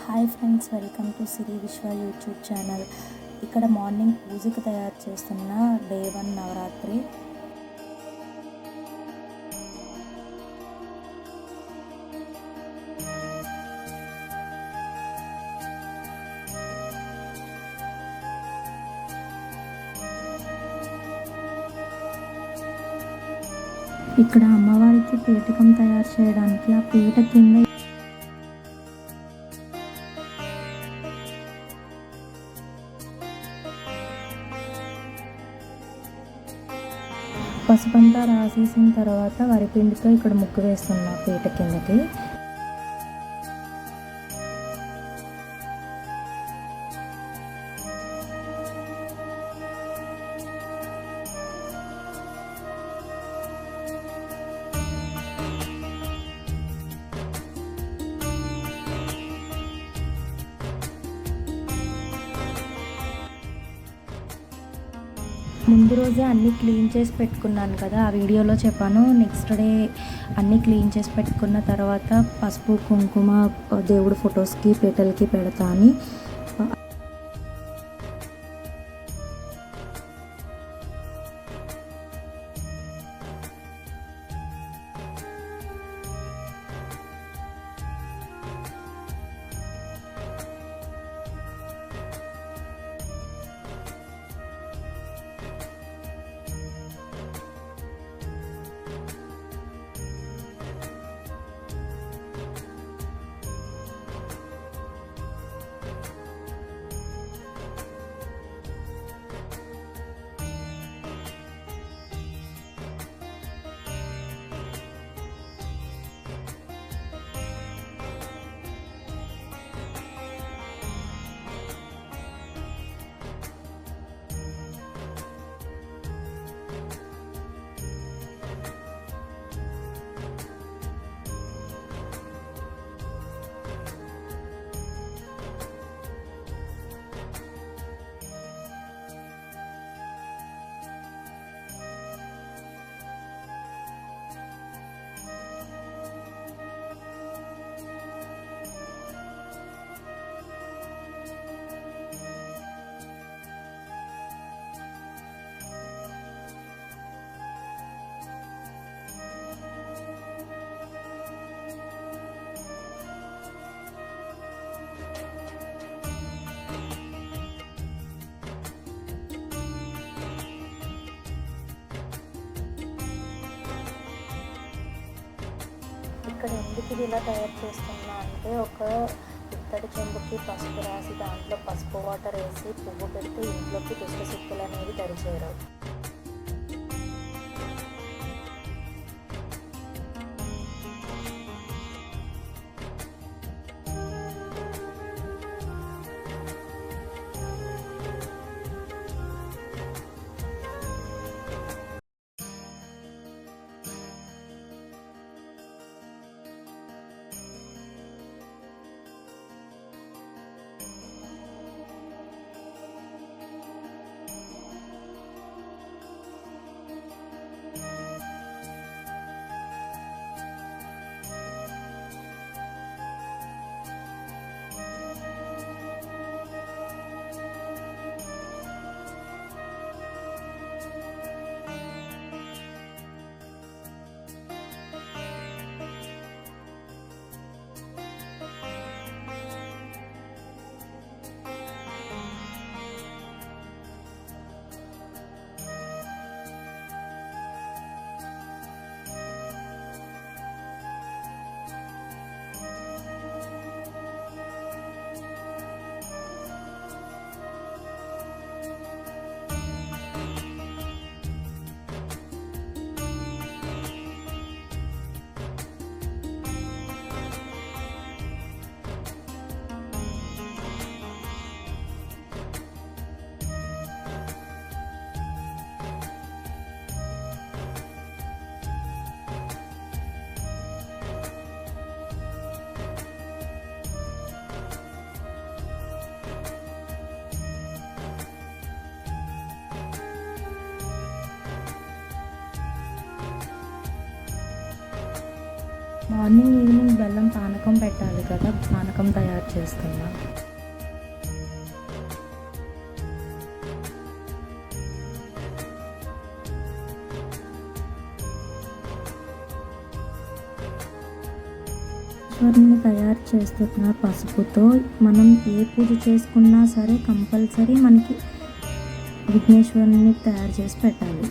Hi friends, welcome to సిరి విశ్వ YouTube channel. ఇక్కడ morning పూజకు తయారు చేస్తున్న డే 1 నవరాత్రి. ఇక్కడ అమ్మవారికి పీఠకం తయారు చేయడానికి ఆ పీట కింద పసుపంతా రాసేసిన తర్వాత వరిపిండితో ఇక్కడ ముగ్గు వేస్తున్నా పీట కిందకి. ముందు రోజే అన్నీ క్లీన్ చేసి పెట్టుకున్నాను కదా, ఆ వీడియోలో చెప్పాను. నెక్స్ట్ డే అన్నీ క్లీన్ చేసి పెట్టుకున్న తర్వాత పసుపు కుంకుమ దేవుడి ఫొటోస్కి పీటలకి పెడతా అని. ఇక్కడ ఎందుకు ఇది ఇలా తయారు చేస్తున్నా అంటే, ఒక ఇత్తడి చెంబుకి పసుపు రాసి దాంట్లో పసుపు వాటర్ వేసి పువ్వు పెడితే ఇంట్లోకి దుష్టశక్తులు అనేవి దరిచేయరు. మార్నింగ్ ఈవినింగ్ బెల్లం పానకం పెట్టాలి కదా, పానకం తయారు చేస్తున్నా. ఈశ్వరుని తయారు చేస్తున్న పసుపుతో మనం ఏ పూజ చేసుకున్నా సరే కంపల్సరీ మనకి విఘ్నేశ్వరుని తయారు చేసి పెట్టాలి.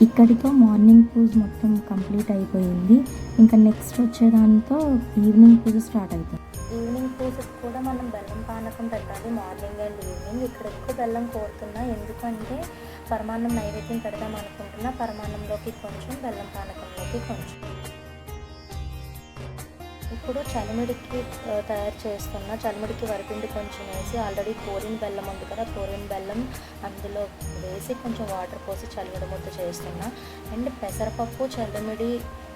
ఇక్కడితో మార్నింగ్ పూజ మొత్తం కంప్లీట్ అయిపోయింది. ఇంకా నెక్స్ట్ వచ్చేదాంతో ఈవినింగ్ పూజ స్టార్ట్ అవుతుంది. ఈవినింగ్ పూజకు కూడా మనం బెల్లం పానకం పెట్టాలి, మార్నింగ్ అండ్ ఈవినింగ్. ఇక్కడ ఎక్కువ బెల్లం కోరుతున్నా, ఎందుకంటే పరమాన్నం నైవేద్యం పెడదాం అనుకుంటున్నా. పరమాన్నంలోకి కొంచెం, బెల్లం పానకంలోకి కొంచెం. ఇప్పుడు చలిమిడికి తయారు చేస్తున్నా. చలిమిడికి వరిపిండి కొంచెం వేసి, ఆల్రెడీ కోరిన బెల్లం ఉంది కదా, కోరిన బెల్లం అందులో వేసి కొంచెం వాటర్ పోసి చలిమిడి ముద్ద చేస్తున్నా. అండ్ పెసరపప్పు, చలిమిడి,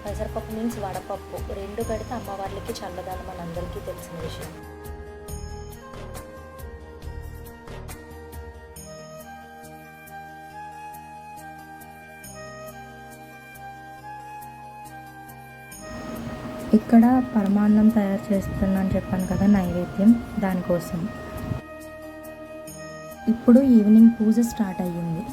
పెసరపప్పు మీన్స్ వడపప్పు రెండు పెడితే అమ్మవార్లకి చల్లదనం మనందరికీ తెలిసిన విషయం. ఇక్కడ పరమాన్నం తయారు చేస్తున్నాను చెప్పాను కదా, నైవేద్యం, దానికోసం. ఇప్పుడు ఈవినింగ్ పూజ స్టార్ట్ అయ్యింది.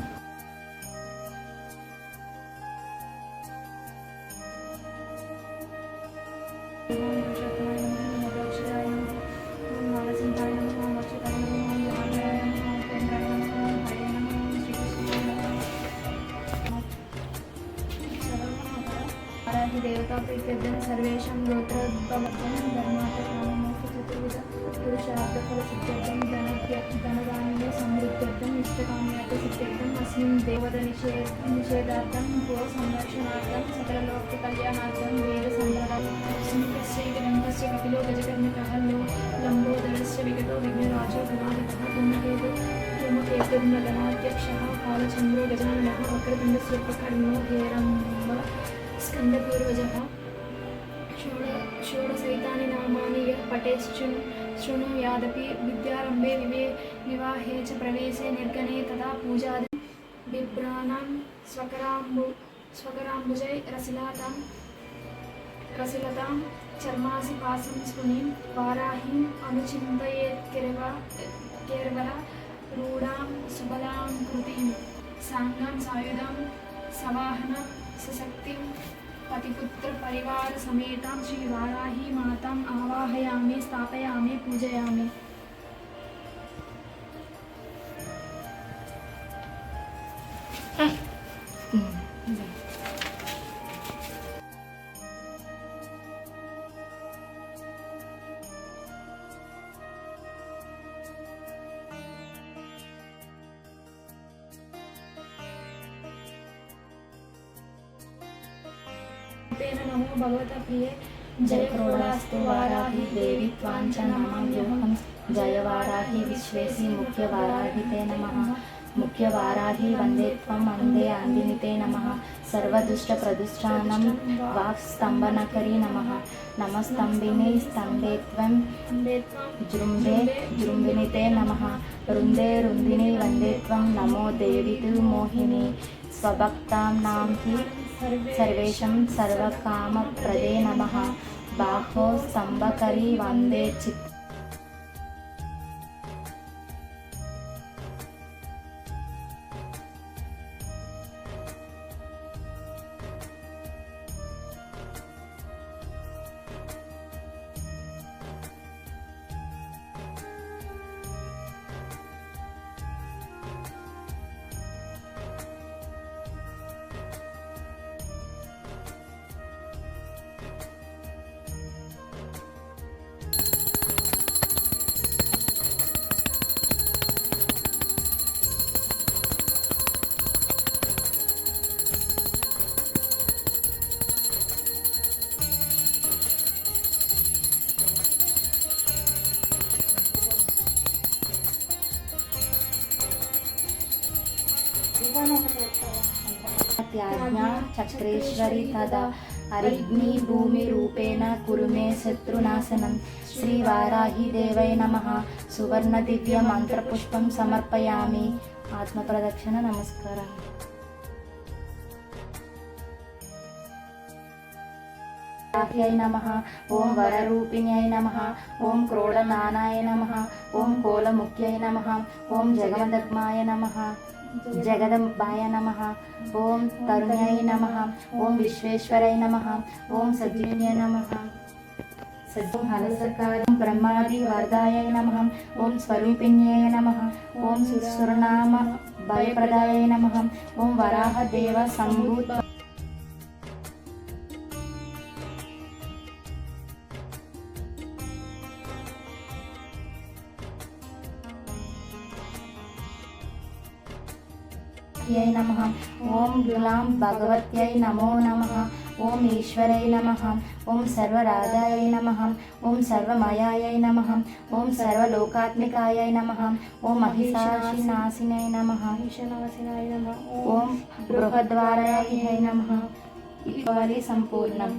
దేవతా ప్రీత్యర్థం సర్వేషం గోత్రోద్భవం ధర్మార్థ కామమోక్ష पुरुषार्थफलसिद्ध्यर्थं धनधान्य समृद्ध्यर्थम् इष्टकाम्यार्थ सिद्ध्यर्थम् अस्मिन् देवद निषेधार्थं गो संरक्षणार्थं सकललोककल्याणार्थं वेदसम्प्रदायस्य ग्रन्थस्य कपिलो गजकर्णकः लम्बोदरस्य विगतो विघ्नराजो गणाधिपः धूमकेतुर्नगणाध्यक्षः कालचन्द्रो गजाननः वक्रतुण्डस्य उपकर्णो हेरम्ब स्कन्दपूर्वजः षोडशैतानि नामानि यः पठेच्छृणुयादपि विद्यारम्भे विवाहे च प्रवेशे निर्गणे तथा पूजादि बिभ्राणां स्वकराम्बुजै रसिलतां चर्मासि पासं स्फुनीं वाराहीम् अनुचिन्तयेत् केर्वला रूढां सुबलां कृतिं साङ्गां सायुधां सवाहनां सशक्तिं पतिपुत्र परिवार समेतां श्री वाराही माताम् आवाहयामि स्थापयामि पूजयामि। नमो भगवता प्रिये जय क्रोडास्तु वाराही देवी त्वांच नमाम्यहं जय वाराही विश्वेशी मुख्य वाराही ते नमः मुख्य वाराही वंदे त्वं वंदे आंदिनि ते नमः सर्वदुष्ट प्रदुष्टानं वाक्स्तंभनकरी नमः नमस्तंभिनी स्तंभे त्वं जृंभे जृंभिनि ते नमः रुंदे रुंदिनि वंदे त्वं नमो देवी तु मोहिनी स्वभक्तां नाम हि सर्वेशं सर्वकामप्रदे नमः बाहो स्तंभकरी वंदे चित् त्याज्ञा चक्रेश्वरी तदा अरिग्नि भूमि रूपेण कुरु मे शत्रुनाशनं श्री वाराही देवै नमः सुवर्ण दिव्य मंत्रपुष्पं समर्पयामि आत्मप्रदक्षिण नमस्कारः। वाराह्यै नमः ओं वररूपिण्यै नमः ओं क्रोडनानाय नमः ओं कोलमुख्यै नमः ओं जगदग्माय नमः जगदम्बाय नमः ओं तरुण्यै नमः ओं विश्वेश्वरै नमः ओं सज्जिन्यै नमः सज्जं हलसकार्यं ब्रह्मादि वरदायै नमः ओं स्वरूपिण्यै नमः ओं सुरनाम भयप्रदायै नमः ओं वराह देव संभूत नमः ओं ग्लां भगवत्यै नमो नमः ओं ईश्वरै नमः ओं सर्वराधायै नमः ओं सर्वमयायै नमः ओं सर्वलोकात्मिकायै नमः ओं महिषासुरनाशिनै नमः ओं बृहद्वारायै नमः। संपूर्णम्।